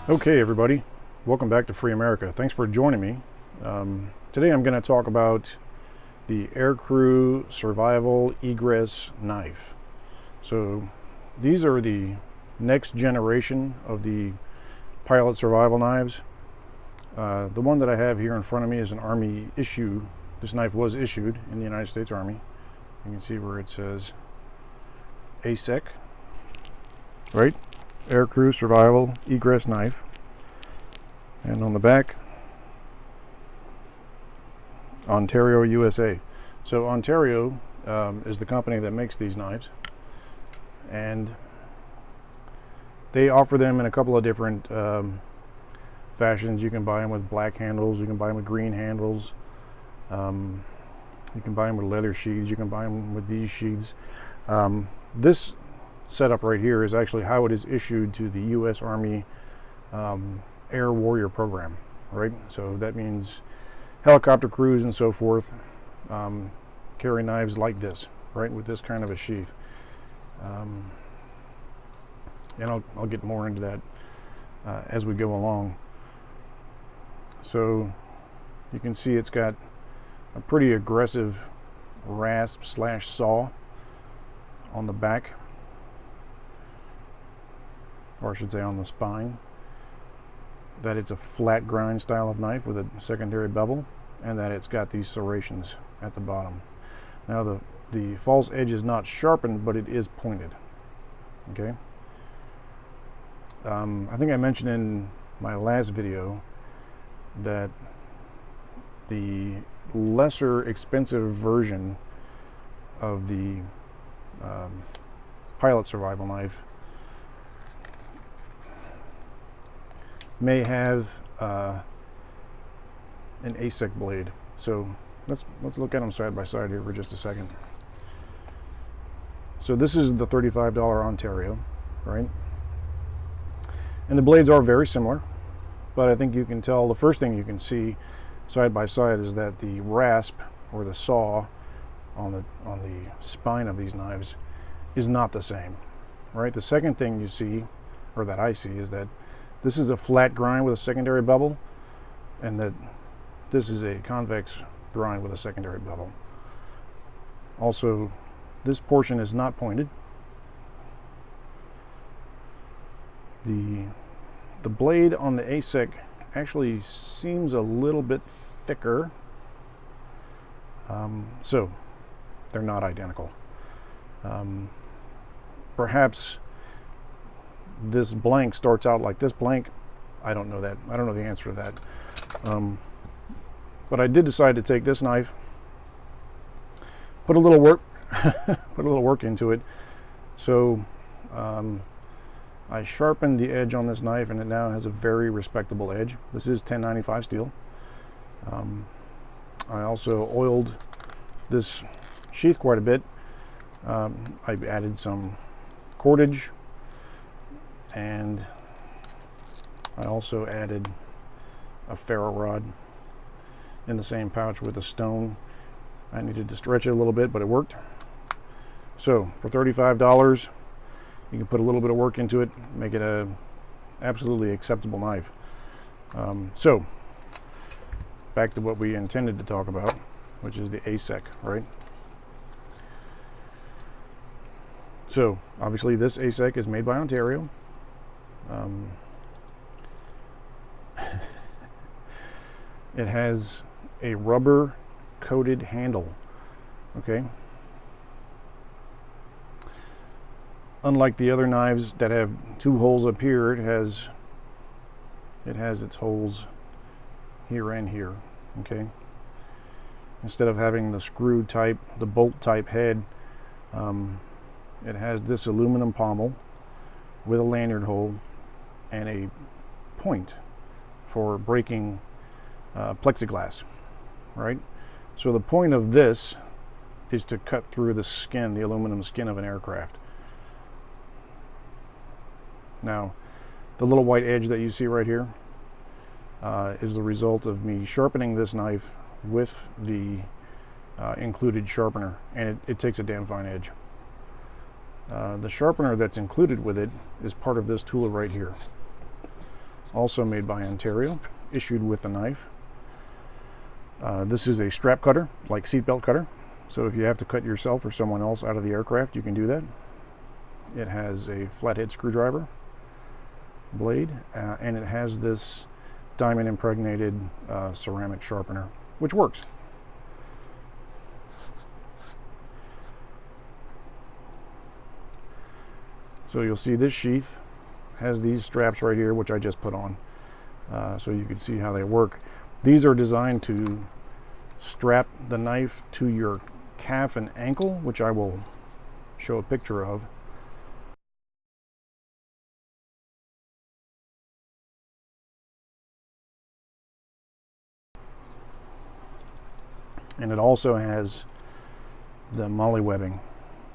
Okay, everybody, welcome back to Free America. Thanks for joining me. Today I'm going to talk about the Aircrew Survival Egress knife. So these are the next generation of the pilot survival knives. The one that I have here in front of me is an Army issue. This knife was issued in the United States Army. You can see where it says ASEK, right? Aircrew Survival Egress knife. And on the back, Ontario, USA. So Ontario is the company that makes these knives, and they offer them in a couple of different fashions. You can buy them with black handles, you can buy them with green handles, you can buy them with leather sheaths, you can buy them with these sheaths. This setup right here is actually how it is issued to the U.S. Army Air Warrior program, right? So that means helicopter crews and so forth carry knives like this, right, with this kind of a sheath. And I'll get more into that as we go along. So you can see it's got a pretty aggressive rasp / saw on the back, or I should say on the spine, that it's a flat grind style of knife with a secondary bevel, and that it's got these serrations at the bottom. Now the false edge is not sharpened, but it is pointed. Okay. I think I mentioned in my last video that the lesser expensive version of the pilot survival knife may have an ASEK blade. So let's look at them side by side here for just a second. So this is the $35 Ontario, right? And the blades are very similar, but I think you can tell, the first thing you can see side by side is that the rasp, or the saw on the spine of these knives, is not the same, right? The second thing you see, or that I see, is that this is a flat grind with a secondary bevel, and that this is a convex grind with a secondary bevel. Also, this portion is not pointed. The blade on the ASEK actually seems a little bit thicker, so they're not identical. Perhaps this blank starts out like this blank. I don't know that. I don't know the answer to that. But I did decide to take this knife, put a little work into it. So I sharpened the edge on this knife, and it now has a very respectable edge. This is 1095 steel. I also oiled this sheath quite a bit. I added some cordage, and I also added a ferro rod in the same pouch with a stone. I needed to stretch it a little bit, but it worked. So for $35, you can put a little bit of work into it, make it a absolutely acceptable knife. So back to what we intended to talk about, which is the ASEK, right? So obviously this ASEK is made by Ontario. It has a rubber coated handle, okay? Unlike the other knives that have two holes up here, it has its holes here and here, okay? Instead of having the screw type, the bolt type head, it has this aluminum pommel with a lanyard hole and a point for breaking plexiglass, right? So the point of this is to cut through the skin, the aluminum skin of an aircraft. Now, the little white edge that you see right here is the result of me sharpening this knife with the included sharpener, and it takes a damn fine edge. The sharpener that's included with it is part of this tool right here. also made by Ontario, issued with the knife. This is a strap cutter, like seatbelt cutter. So if you have to cut yourself or someone else out of the aircraft, you can do that. It has a flathead screwdriver blade, and it has this diamond impregnated ceramic sharpener, which works. So you'll see this sheath has these straps right here, which I just put on, so you can see how they work. These are designed to strap the knife to your calf and ankle, which I will show a picture of. And it also has the MOLLE webbing,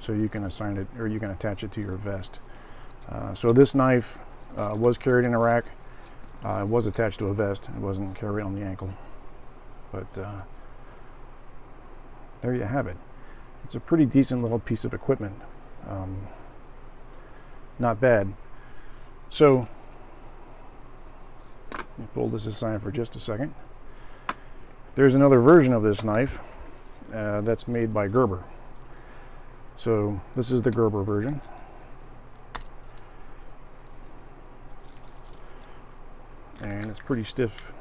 so you can assign it, or you can attach it to your vest. So this knife was carried in Iraq. It was attached to a vest. It wasn't carried on the ankle. But there you have it. It's a pretty decent little piece of equipment. Not bad. So, let me pull this aside for just a second. There's another version of this knife that's made by Gerber. So this is the Gerber version. And it's pretty stiff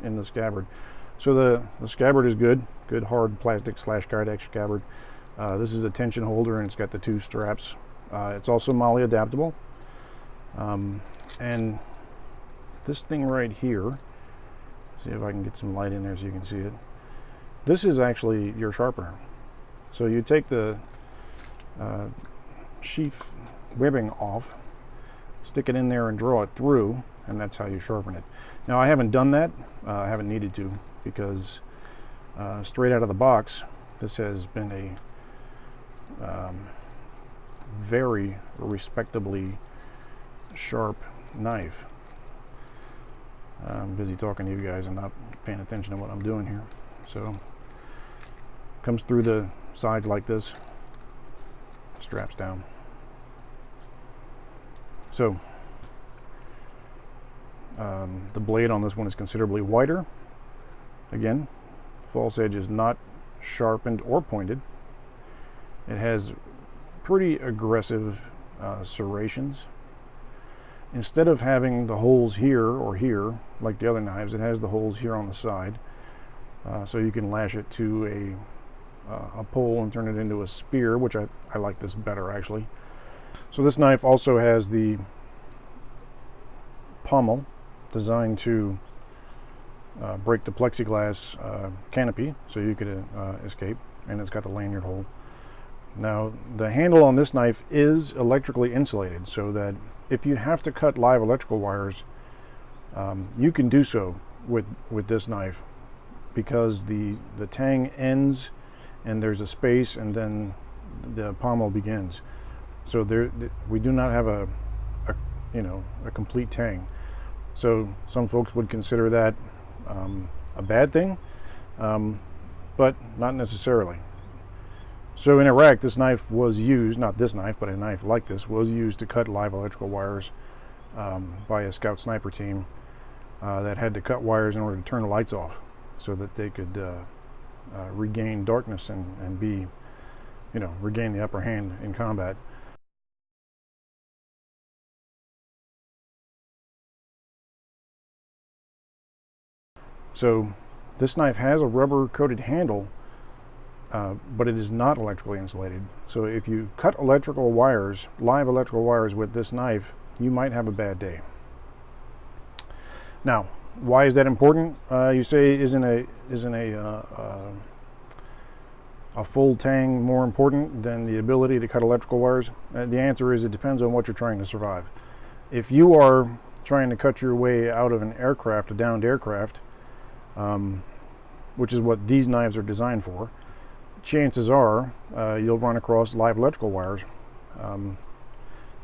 in the scabbard. So the scabbard is good hard plastic / Kydex scabbard. This is a tension holder, and it's got the 2 straps. It's also MOLLE adaptable. And this thing right here, see if I can get some light in there so you can see it. This is actually your sharpener. So you take the sheath webbing off, stick it in there and draw it through, and that's how you sharpen it. Now I haven't done that. I haven't needed to, because straight out of the box, this has been a very respectably sharp knife. I'm busy talking to you guys and not paying attention to what I'm doing here. So, comes through the sides like this, straps down. So, the blade on this one is considerably wider. Again, false edge is not sharpened or pointed. It has pretty aggressive serrations. Instead of having the holes here or here, like the other knives, it has the holes here on the side. So you can lash it to a pole and turn it into a spear, which I like this better, actually. So this knife also has the pommel designed to break the plexiglass canopy so you could escape, and it's got the lanyard hole. Now, the handle on this knife is electrically insulated, so that if you have to cut live electrical wires, you can do so with this knife, because the tang ends and there's a space, and then the pommel begins. So we do not have a complete tang. So some folks would consider that a bad thing, but not necessarily. So in Iraq, this knife was used, not this knife, but a knife like this was used to cut live electrical wires by a scout sniper team that had to cut wires in order to turn the lights off, so that they could regain darkness and be, regain the upper hand in combat. So this knife has a rubber coated handle, but it is not electrically insulated. So if you cut electrical wires, live electrical wires with this knife, you might have a bad day. Now, why is that important? You say, isn't a full tang more important than the ability to cut electrical wires? The answer is, it depends on what you're trying to survive. If you are trying to cut your way out of an aircraft, a downed aircraft, which is what these knives are designed for, chances are you'll run across live electrical wires.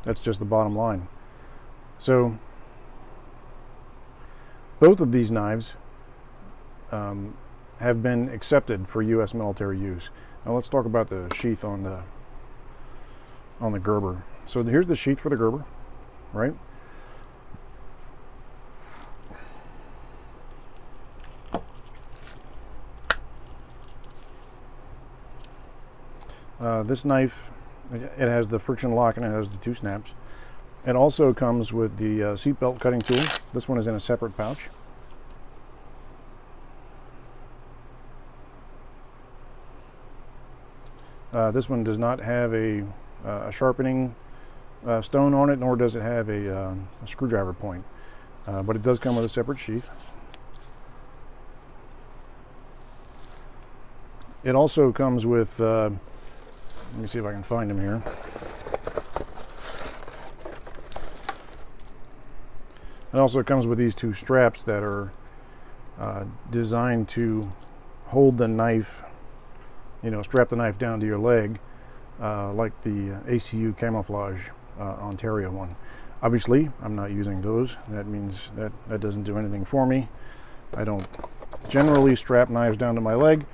That's just the bottom line. So both of these knives have been accepted for U.S. military use. Now let's talk about the sheath on on the Gerber. So here's the sheath for the Gerber, right? This knife, it has the friction lock and it has the 2 snaps. It also comes with the seatbelt cutting tool. This one is in a separate pouch. This one does not have a sharpening stone on it, nor does it have a screwdriver point, but it does come with a separate sheath. It also comes with, let me see if I can find them here. It also comes with these 2 straps that are designed to hold the knife, you know, strap the knife down to your leg, like the ACU camouflage Ontario one. Obviously, I'm not using those. That means that doesn't do anything for me. I don't generally strap knives down to my leg.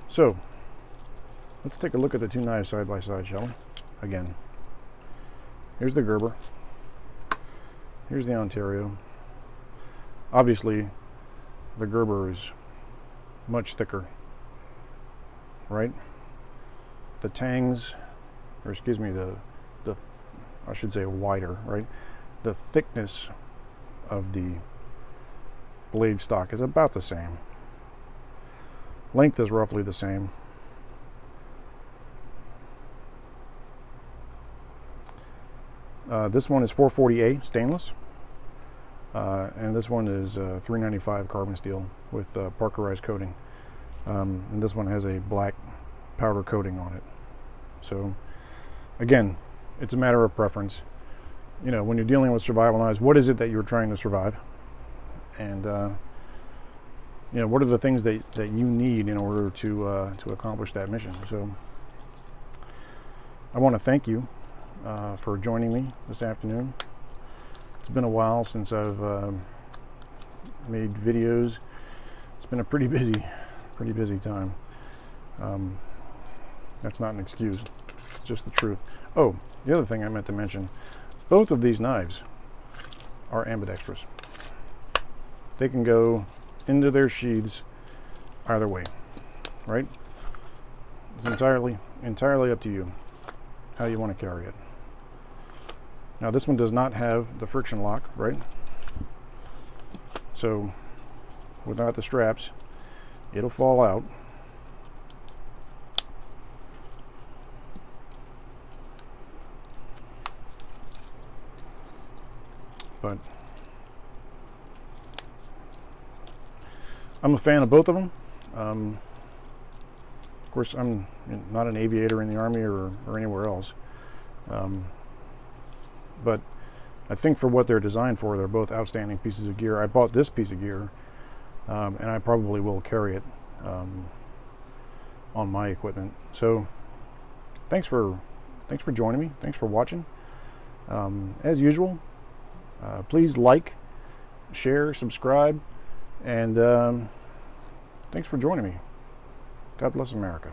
So, let's take a look at the 2 knives side by side, shall we? Again, here's the Gerber. Here's the Ontario. Obviously, the Gerber is much thicker, right? The tangs, or excuse me, I should say wider, right? The thickness of the blade stock is about the same. Length is roughly the same. This one is 440A stainless, and this one is 395 carbon steel with Parkerized coating, and this one has a black powder coating on it. So again, it's a matter of preference. You know, when you're dealing with survival knives, what is it that you're trying to survive, and you know, what are the things that you need in order to accomplish that mission. So I want to thank you for joining me this afternoon. It's been a while since I've made videos. It's been a pretty busy time. That's not an excuse, it's just the truth. Oh, the other thing I meant to mention, both of these knives are ambidextrous. They can go into their sheaths either way, right? It's entirely up to you how you want to carry it. Now this one does not have the friction lock, right? So without the straps, it'll fall out. But I'm a fan of both of them. Of course, I'm not an aviator in the Army or anywhere else. But I think for what they're designed for, they're both outstanding pieces of gear. I bought this piece of gear, and I probably will carry it on my equipment. So thanks for joining me. Thanks for watching. As usual, please like, share, subscribe, and thanks for joining me. God bless America.